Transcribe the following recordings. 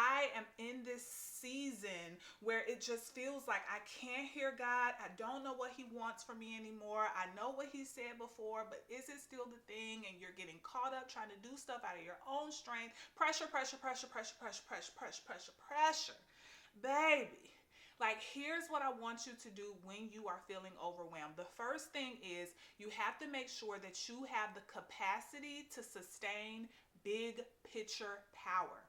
I am in this season where it just feels like I can't hear God. I don't know what he wants from me anymore. I know what he said before, but is it still the thing? And you're getting caught up trying to do stuff out of your own strength. Pressure, pressure, pressure, pressure, pressure, pressure, pressure, pressure, pressure. Baby, like, here's what I want you to do when you are feeling overwhelmed. The first thing is you have to make sure that you have the capacity to sustain big picture power.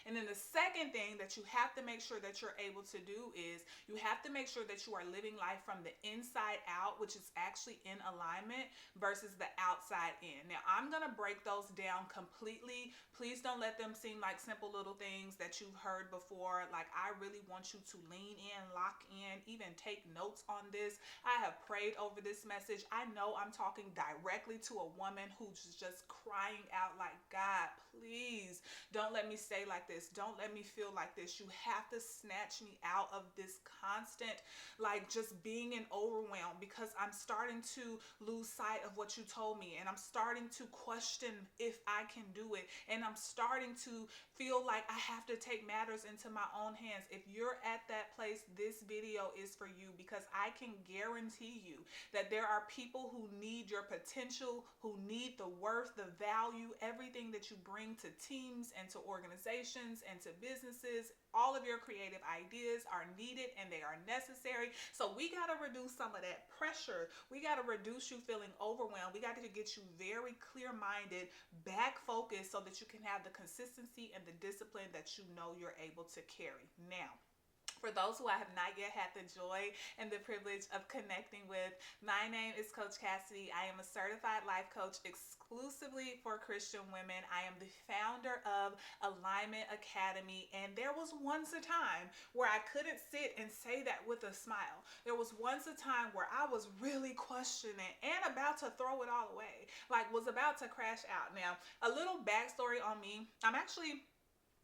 And then the second thing that you have to make sure that you're able to do is you have to make sure that you are living life from the inside out, which is actually in alignment, versus the outside in. Now, I'm going to break those down completely. Please don't let them seem like simple little things that you've heard before. Like, I really want you to lean in, lock in, even take notes on this. I have prayed over this message. I know I'm talking directly to a woman who's just crying out like, God, please don't let me stay like this. Don't let me feel like this. You have to snatch me out of this constant, like, just being in overwhelm, because I'm starting to lose sight of what you told me, and I'm starting to question if I can do it, and I'm starting to feel like I have to take matters into my own hands. If you're at that place, this video is for you, because I can guarantee you that there are people who need your potential, who need the worth, the value, everything that you bring to teams and to organizations and to businesses. All of your creative ideas are needed and they are necessary. So we got to reduce some of that pressure. We got to reduce you feeling overwhelmed. We got to get you very clear-minded, back focused, so that you can have the consistency and the discipline that you know you're able to carry. Now, for those who I have not yet had the joy and the privilege of connecting with, my name is Coach Cassidy. I am a certified life coach exclusively for Christian women. I am the founder of Alignment Academy, and there was once a time where I couldn't sit and say that with a smile. There was once a time where I was really questioning and about to throw it all away, like was about to crash out. Now, a little backstory on me.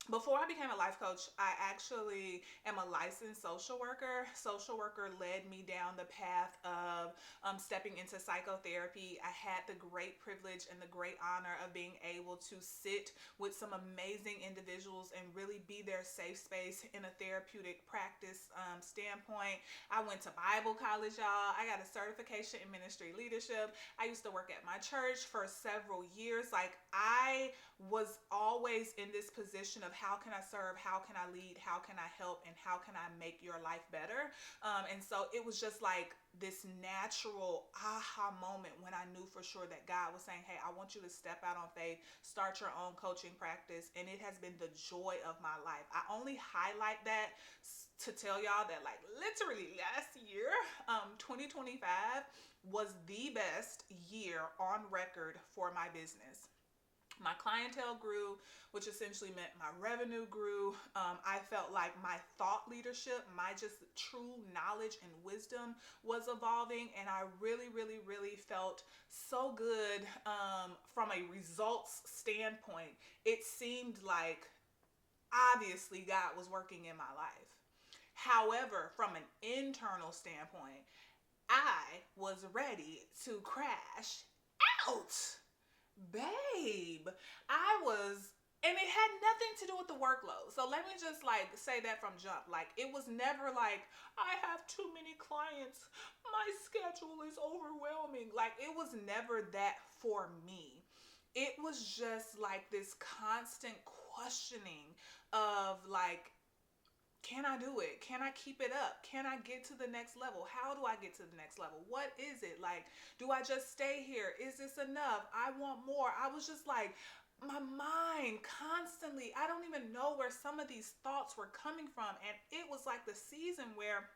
Before I became a life coach, I actually am a licensed social worker. Social worker led me down the path of stepping into psychotherapy. I had the great privilege and the great honor of being able to sit with some amazing individuals and really be their safe space in a therapeutic practice standpoint. I went to Bible college, y'all. I got a certification in ministry leadership. I used to work at my church for several years. Like, I was always in this position of how can I serve, how can I lead, how can I help, and how can I make your life better. And so it was just like this natural aha moment when I knew for sure that God was saying, hey, I want you to step out on faith, start your own coaching practice. And it has been the joy of my life. I only highlight that to tell y'all that, like, literally last year, 2025 was the best year on record for my business. My clientele grew, which essentially meant my revenue grew. I felt like my thought leadership, my just true knowledge and wisdom was evolving. And I really, really, really felt so good from a results standpoint. It seemed like obviously God was working in my life. However, from an internal standpoint, I was ready to crash out. Babe, and it had nothing to do with the workload. So let me just like say that from jump. Like, it was never like, I have too many clients, my schedule is overwhelming. Like, it was never that for me. It was just like this constant questioning of like, can I do it? Can I keep it up? Can I get to the next level? How do I get to the next level? What is it? Like, do I just stay here? Is this enough? I want more. I was just like, my mind constantly, I don't even know where some of these thoughts were coming from. And it was like the season where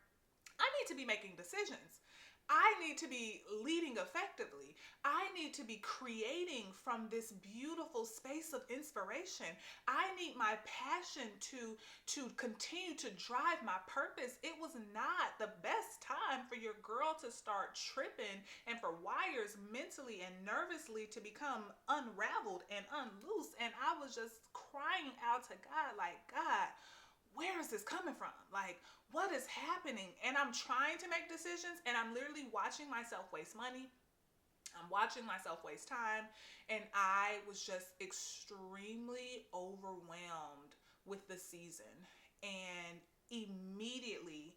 I need to be making decisions. I need to be leading effectively. I need to be creating from this beautiful space of inspiration. I need my passion to continue to drive my purpose. It was not the best time for your girl to start tripping and for wires mentally and nervously to become unraveled and unloosed. And I was just crying out to God, like, God, where is this coming from? Like, what is happening? And I'm trying to make decisions, and I'm literally watching myself waste money. I'm watching myself waste time. And I was just extremely overwhelmed with the season. And immediately,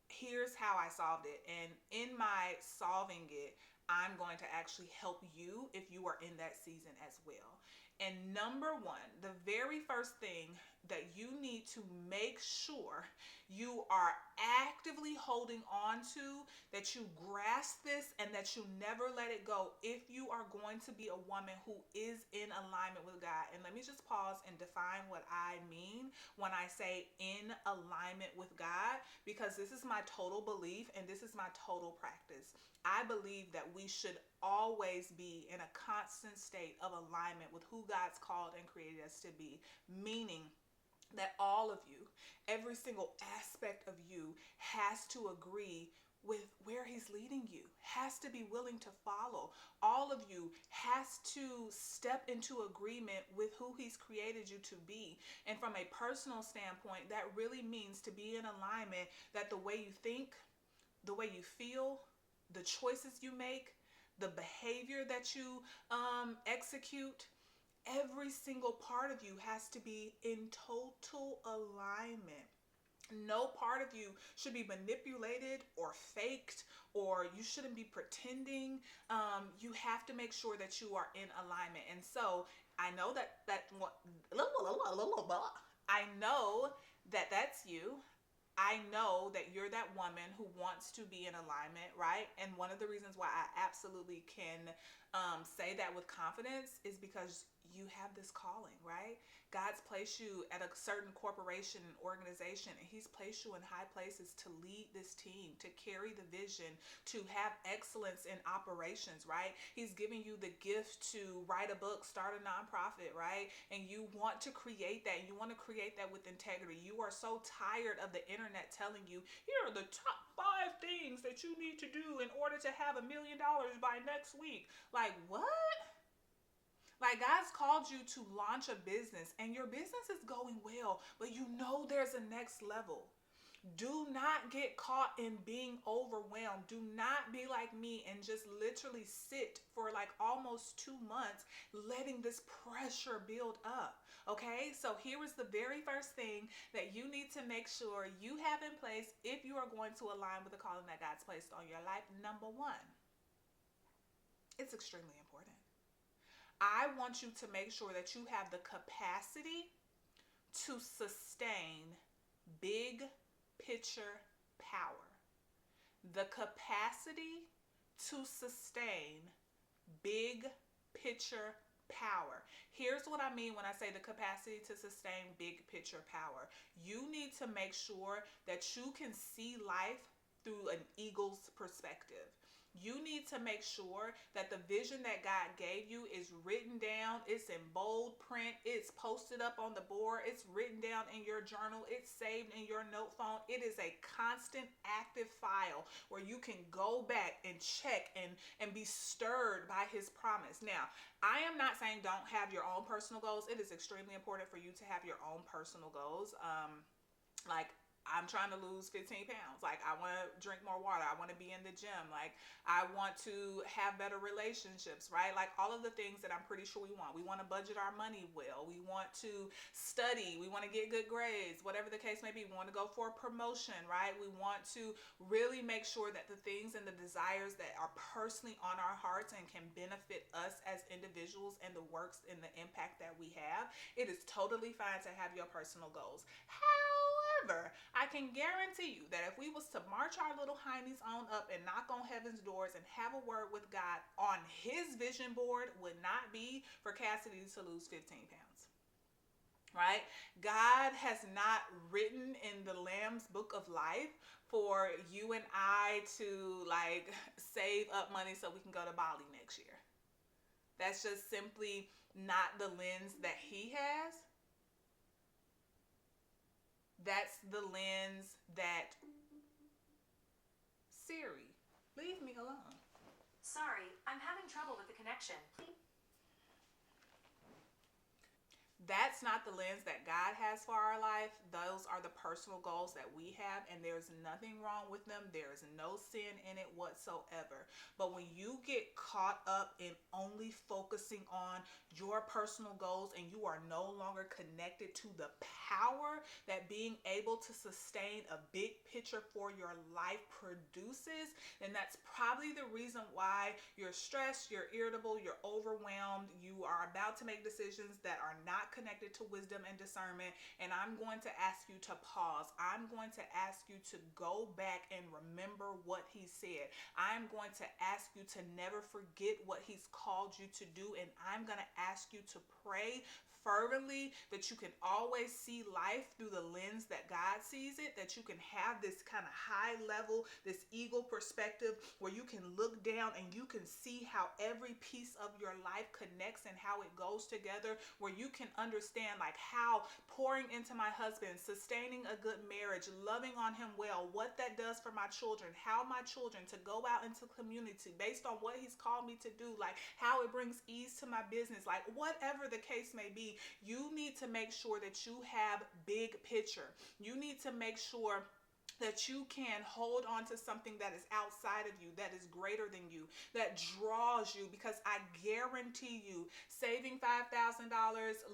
here's how I solved it. And in my solving it, I'm going to actually help you if you are in that season as well. And number one, the very first thing that you need to make sure you are actively holding on to, that you grasp this and that you never let it go if you are going to be a woman who is in alignment with God. And let me just pause and define what I mean when I say in alignment with God, because this is my total belief and this is my total practice. I believe that we should always be in a constant state of alignment with who God's called and created us to be, meaning that all of you, every single aspect of you, has to agree with where he's leading you, has to be willing to follow. All of you has to step into agreement with who he's created you to be. And from a personal standpoint, that really means to be in alignment, that the way you think, the way you feel, the choices you make, the behavior that you execute, every single part of you has to be in total alignment. No part of you should be manipulated or faked, or you shouldn't be pretending. You have to make sure that you are in alignment. And so I know I know that that's you. I know that you're that woman who wants to be in alignment, right? And one of the reasons why I absolutely can say that with confidence is because you have this calling, right? God's placed you at a certain corporation and organization, and he's placed you in high places to lead this team, to carry the vision, to have excellence in operations, right? He's giving you the gift to write a book, start a nonprofit, right? And you want to create that, and you want to create that with integrity. You are so tired of the internet telling you, here are the top 5 things that you need to do in order to have $1 million by next week. Like, what? Like, God's called you to launch a business and your business is going well, but you know there's a next level. Do not get caught in being overwhelmed. Do not be like me and just literally sit for like almost 2 months letting this pressure build up. Okay, so here is the very first thing that you need to make sure you have in place if you are going to align with the calling that God's placed on your life. Number one, it's extremely important. I want you to make sure that you have the capacity to sustain big picture power. The capacity to sustain big picture power. Here's what I mean when I say the capacity to sustain big picture power. You need to make sure that you can see life through an eagle's perspective. You need to make sure that the vision that God gave you is written down, it's in bold print, it's posted up on the board, it's written down in your journal, it's saved in your note phone. It is a constant active file where you can go back and check and be stirred by his promise. Now, I am not saying don't have your own personal goals. It is extremely important for you to have your own personal goals. Like, I'm trying to lose 15 pounds. Like, I want to drink more water. I want to be in the gym. Like, I want to have better relationships, right? Like, all of the things that I'm pretty sure we want. We want to budget our money well. We want to study. We want to get good grades, whatever the case may be. We want to go for a promotion, right? We want to really make sure that the things and the desires that are personally on our hearts and can benefit us as individuals and the works and the impact that we have. It is totally fine to have your personal goals. However, I can guarantee you that if we was to march our little heinies on up and knock on heaven's doors and have a word with God on his vision board, would not be for Cassidy to lose 15 pounds. Right? God has not written in the Lamb's book of life for you and I to like save up money so we can go to Bali next year. That's just simply not the lens that he has. That's the lens that Siri, leave me alone. Sorry, I'm having trouble with the connection. That's not the lens that God has for our life. Those are the personal goals that we have, and there's nothing wrong with them. There is no sin in it whatsoever. But when you get caught up in only focusing on your personal goals and you are no longer connected to the power that being able to sustain a big picture for your life produces, then that's probably the reason why you're stressed, you're irritable, you're overwhelmed, you are about to make decisions that are not connected to wisdom and discernment. And I'm going to ask you to pause. I'm going to ask you to go back and remember what he said. I'm going to ask you to never forget what he's called you to do. And I'm going to ask you to pray fervently that you can always see life through the lens that God sees it, that you can have this kind of high level, this eagle perspective where you can look down and you can see how every piece of your life connects and how it goes together, where you can understand like how pouring into my husband, sustaining a good marriage, loving on him well, what that does for my children, how my children to go out into community based on what he's called me to do, like how it brings ease to my business, like whatever the case may be. You need to make sure that you have big picture. You need to make sure that you can hold on to something that is outside of you, that is greater than you, that draws you. Because I guarantee you, saving $5,000,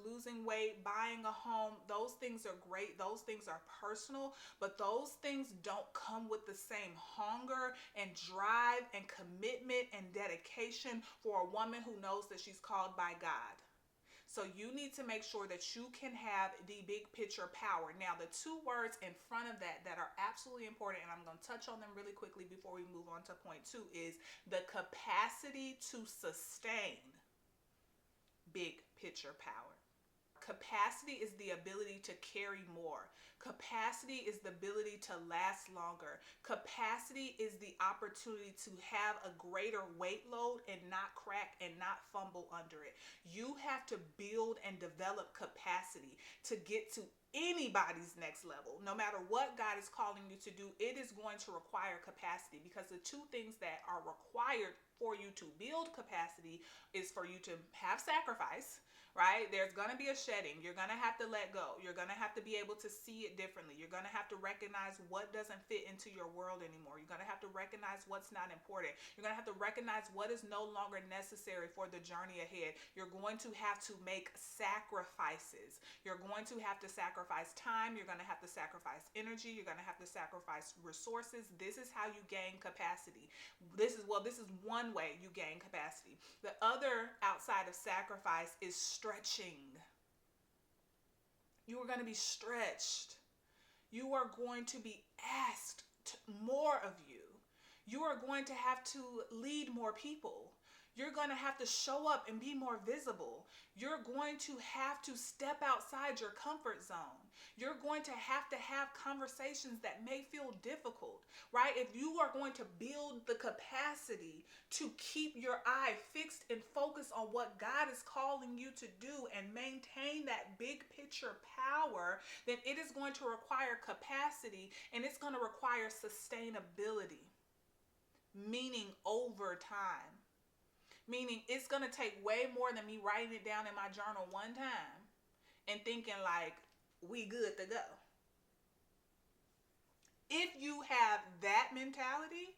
losing weight, buying a home, those things are great. Those things are personal, but those things don't come with the same hunger and drive and commitment and dedication for a woman who knows that she's called by God. So you need to make sure that you can have the big picture power. Now, the two words in front of that that are absolutely important, and I'm going to touch on them really quickly before we move on to point two, is the capacity to sustain big picture power. Capacity is the ability to carry more. Capacity is the ability to last longer. Capacity is the opportunity to have a greater weight load and not crack and not fumble under it. You have to build and develop capacity to get to anybody's next level. No matter what God is calling you to do, it is going to require capacity, because the two things that are required for you to build capacity is for you to have sacrifice, right? There's going to be a shedding. You're going to have to let go. You're going to have to be able to see it differently. You're going to have to recognize what doesn't fit into your world anymore. You're going to have to recognize what's not important. You're going to have to recognize what is no longer necessary for the journey ahead. You're going to have to make sacrifices. You're going to have to sacrifice time. You're going to have to sacrifice energy. You're going to have to sacrifice resources. This is how you gain capacity. This is one way you gain capacity. The other outside of sacrifice is stretching. You are going to be stretched. You are going to be asked more of you. You are going to have to lead more people. You're going to have to show up and be more visible. You're going to have to step outside your comfort zone. You're going to have conversations that may feel difficult, right? If you are going to build the capacity to keep your eye fixed and focused on what God is calling you to do and maintain that big picture power, then it is going to require capacity, and it's going to require sustainability, meaning over time. Meaning it's going to take way more than me writing it down in my journal one time and thinking like, we good to go. If you have that mentality,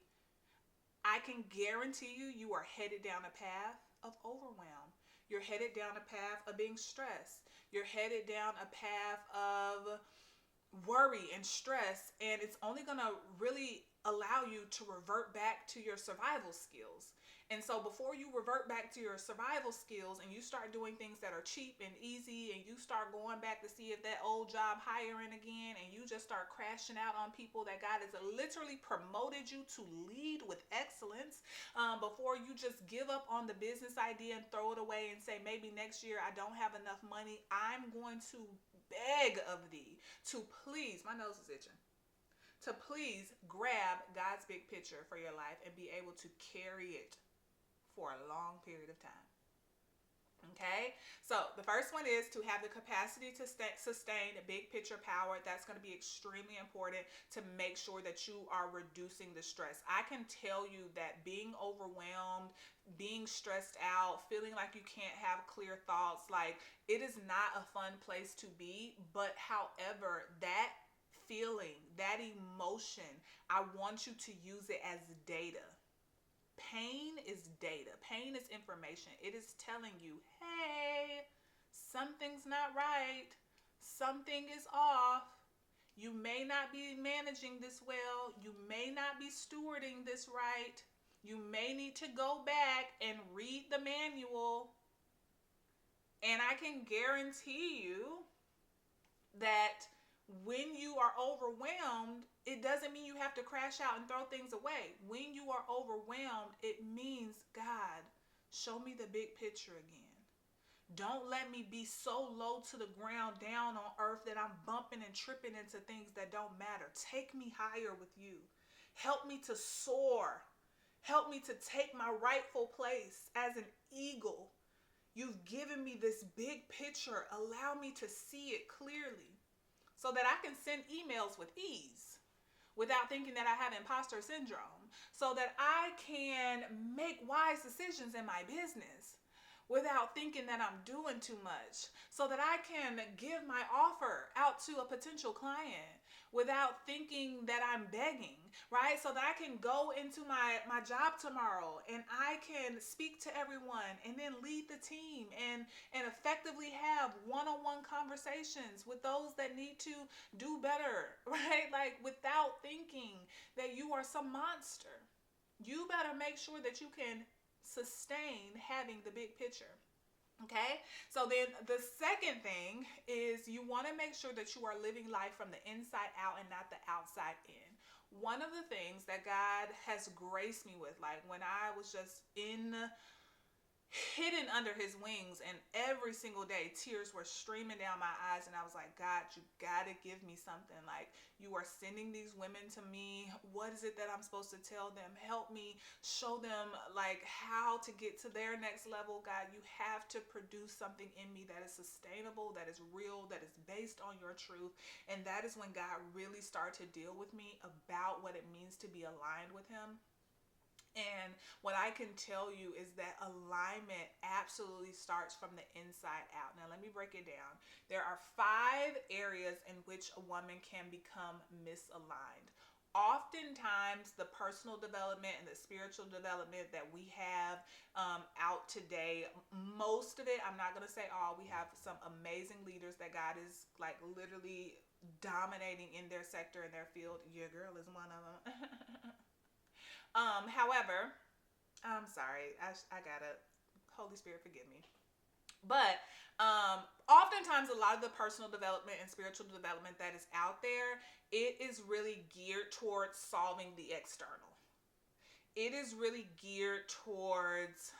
I can guarantee you are headed down a path of overwhelm. You're headed down a path of being stressed. You're headed down a path of worry and stress, and it's only going to really allow you to revert back to your survival skills. And so before you revert back to your survival skills and you start doing things that are cheap and easy, and you start going back to see if that old job hiring again, and you just start crashing out on people that God has literally promoted you to lead with excellence, before you just give up on the business idea and throw it away and say, maybe next year I don't have enough money, I'm going to beg of thee to please, my nose is itching, to please grab God's big picture for your life and be able to carry it for a long period of time. Okay, so the first one is to have the capacity to sustain a big picture power. That's going to be extremely important to make sure that you are reducing the stress. I can tell you that being overwhelmed, being stressed out, feeling like you can't have clear thoughts, like it is not a fun place to be. But however, that feeling, that emotion, I want you to use it as data. Pain is data, pain is information. It is telling you, hey, something's not right, something is off. You may not be managing this well, you may not be stewarding this right. You may need to go back and read the manual. And I can guarantee you that when you are overwhelmed, it doesn't mean you have to crash out and throw things away. When you are overwhelmed, it means, God, show me the big picture again. Don't let me be so low to the ground down on earth that I'm bumping and tripping into things that don't matter. Take me higher with you. Help me to soar. Help me to take my rightful place as an eagle. You've given me this big picture. Allow me to see it clearly so that I can send emails with ease without thinking that I have imposter syndrome, so that I can make wise decisions in my business without thinking that I'm doing too much, so that I can give my offer out to a potential client without thinking that I'm begging, right? So that I can go into my job tomorrow and I can speak to everyone and then lead the team and effectively have one-on-one conversations with those that need to do better, right? Like without thinking that you are some monster. You better make sure that you can sustain having the big picture. Okay, so then the second thing is you want to make sure that you are living life from the inside out and not the outside in. One of the things that God has graced me with, like when I was just in hidden under his wings, and every single day tears were streaming down my eyes, and I was like, God, you gotta give me something. Like, you are sending these women to me. What is it that I'm supposed to tell them? Help me show them like how to get to their next level. God, you have to produce something in me that is sustainable, that is real, that is based on your truth. And that is when God really started to deal with me about what it means to be aligned with him. And what I can tell you is that alignment absolutely starts from the inside out. Now, let me break it down. There are 5 areas in which a woman can become misaligned. Oftentimes, the personal development and the spiritual development that we have out today, most of it, I'm not going to say all, we have some amazing leaders that God is like literally dominating in their sector, in their field. Your girl is one of them. However, I'm sorry. I gotta, Holy Spirit, forgive me. But oftentimes, a lot of the personal development and spiritual development that is out there, it is really geared towards solving the external. It is really geared towards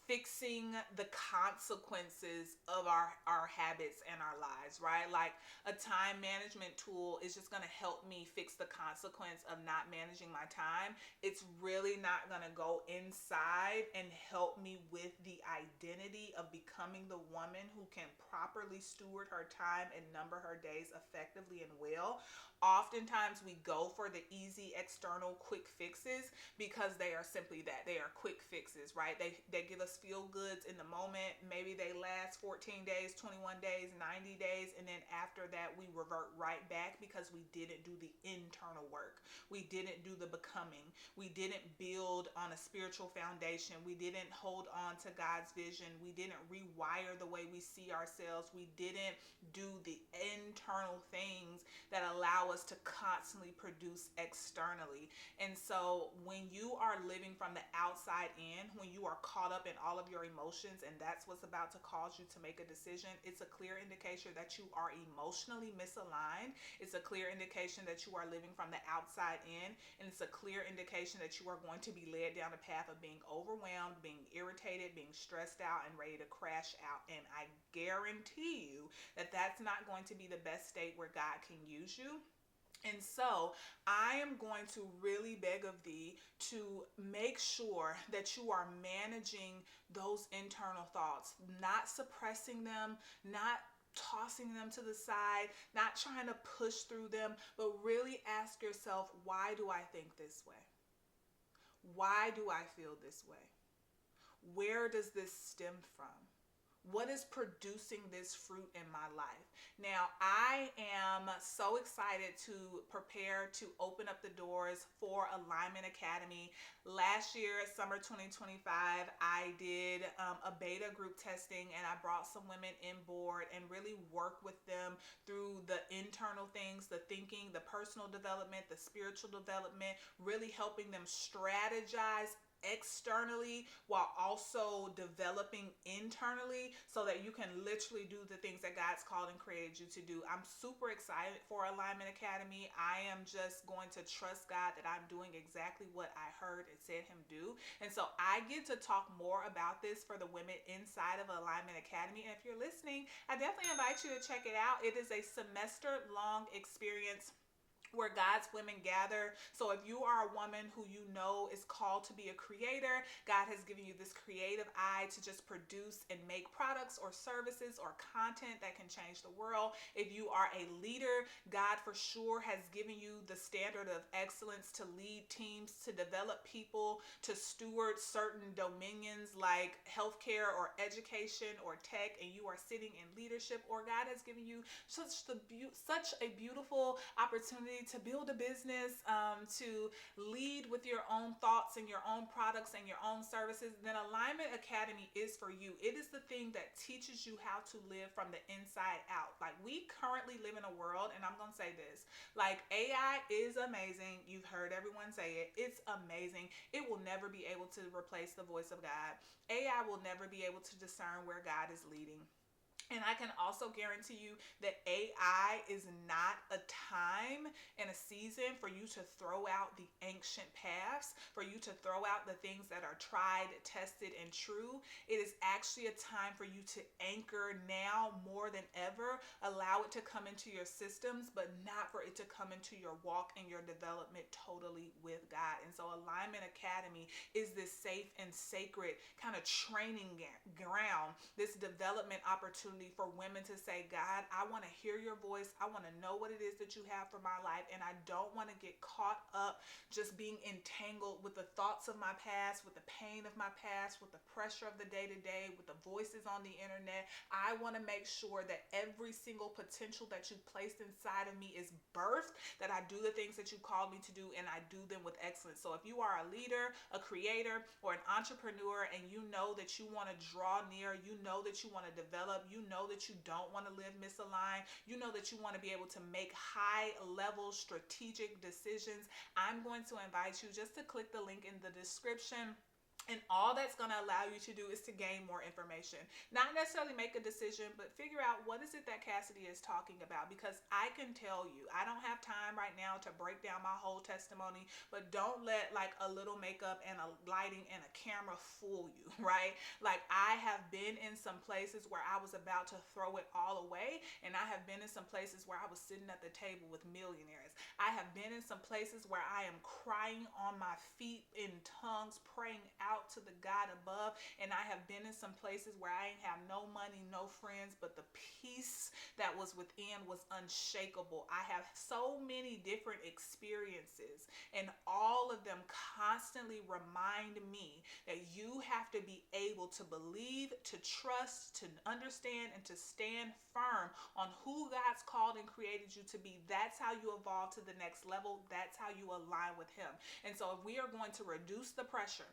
fixing the consequences of our habits and our lives, right? Like a time management tool is just going to help me fix the consequence of not managing my time. It's really not going to go inside and help me with the identity of becoming the woman who can properly steward her time and number her days effectively and well. Oftentimes we go for the easy external quick fixes because they are simply that. They are quick fixes, right? They give us feel goods in the moment. Maybe they last 14 days, 21 days, 90 days, and then after that we revert right back because we didn't do the internal work. We didn't do the becoming. We didn't build on a spiritual foundation. We didn't hold on to God's vision. We didn't rewire the way we see ourselves. We didn't do the internal things that allow us to constantly produce externally. And so when you are living from the outside in, when you are caught up in all of your emotions and that's what's about to cause you to make a decision, it's a clear indication that you are emotionally misaligned. It's a clear indication that you are living from the outside in, and it's a clear indication that you are going to be led down a path of being overwhelmed, being irritated, being stressed out, and ready to crash out. And I guarantee you that that's not going to be the best state where God can use you. And so I am going to really beg of thee to make sure that you are managing those internal thoughts, not suppressing them, not tossing them to the side, not trying to push through them, but really ask yourself, why do I think this way? Why do I feel this way? Where does this stem from? What is producing this fruit in my life? Now, I am so excited to prepare to open up the doors for Alignment Academy. Last year, summer 2025, I did a beta group testing, and I brought some women in board and really worked with them through the internal things, the thinking, the personal development, the spiritual development, really helping them strategize externally while also developing internally so that you can literally do the things that God's called and created you to do. I'm super excited for Alignment Academy. I am just going to trust God that I'm doing exactly what I heard and said him do. And so I get to talk more about this for the women inside of Alignment Academy. And if you're listening, I definitely invite you to check it out. It is a semester long experience where God's women gather. So if you are a woman who you know is called to be a creator, God has given you this creative eye to just produce and make products or services or content that can change the world. If you are a leader, God for sure has given you the standard of excellence to lead teams, to develop people, to steward certain dominions like healthcare or education or tech, and you are sitting in leadership, or God has given you such a beautiful opportunity to build a business, to lead with your own thoughts and your own products and your own services, then Alignment Academy is for you. It is the thing that teaches you how to live from the inside out. Like, we currently live in a world, and I'm going to say this, like, AI is amazing. You've heard everyone say it. It's amazing. It will never be able to replace the voice of God. AI will never be able to discern where God is leading. And I can also guarantee you that AI is not a time and a season for you to throw out the ancient paths, for you to throw out the things that are tried, tested, and true. It is actually a time for you to anchor now more than ever. Allow it to come into your systems, but not for it to come into your walk and your development totally with God. And so Alignment Academy is this safe and sacred kind of training ground, this development opportunity for women to say, God, I want to hear your voice. I want to know what it is that you have for my life. And I don't want to get caught up just being entangled with the thoughts of my past, with the pain of my past, with the pressure of the day to day, with the voices on the internet. I want to make sure that every single potential that you placed inside of me is birthed, that I do the things that you called me to do, and I do them with excellence. So if you are a leader, a creator, or an entrepreneur, and you know that you want to draw near, you know that you want to develop, you know that you don't want to live misaligned, you know that you want to be able to make high level strategic decisions, I'm going to invite you just to click the link in the description. And all that's going to allow you to do is to gain more information. Not necessarily make a decision, but figure out what is it that Cassidy is talking about. Because I can tell you, I don't have time right now to break down my whole testimony, but don't let like a little makeup and a lighting and a camera fool you, right? Like, I have been in some places where I was about to throw it all away, and I have been in some places where I was sitting at the table with millionaires. I have been in some places where I am crying on my feet in tongues, praying out to the God above. And I have been in some places where I ain't have no money, no friends, but the peace that was within was unshakable. I have so many different experiences, and all of them constantly remind me that you have to be able to believe, to trust, to understand, and to stand firm on who God's called and created you to be. That's how you evolve to the next level. That's how you align with him. And so if we are going to reduce the pressure,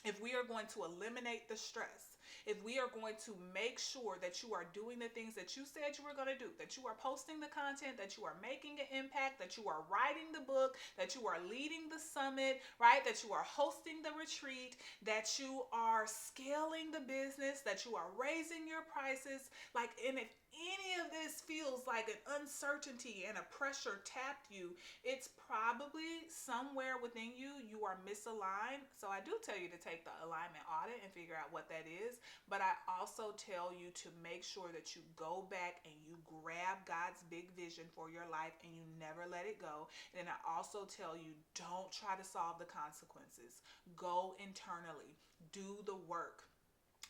if we are going to eliminate the stress, if we are going to make sure that you are doing the things that you said you were going to do, that you are posting the content, that you are making an impact, that you are writing the book, that you are leading the summit, right? That you are hosting the retreat, that you are scaling the business, that you are raising your prices, like, and if any of this feels like an uncertainty and a pressure tapped you, it's probably somewhere within you, you are misaligned. So I do tell you to take the alignment audit and figure out what that is. But I also tell you to make sure that you go back and you grab God's big vision for your life and you never let it go. And I also tell you, don't try to solve the consequences. Go internally. Do the work.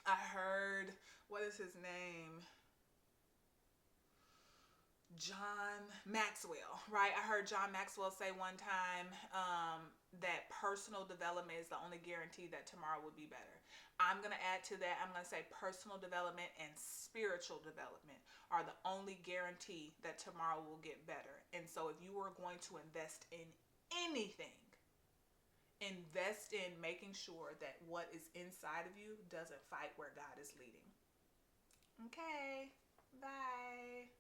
I heard, what is his name? John Maxwell, right? I heard John Maxwell say one time, that personal development is the only guarantee that tomorrow will be better. I'm going to add to that, I'm going to say personal development and spiritual development are the only guarantee that tomorrow will get better. And so if you are going to invest in anything, invest in making sure that what is inside of you doesn't fight where God is leading. Okay, bye.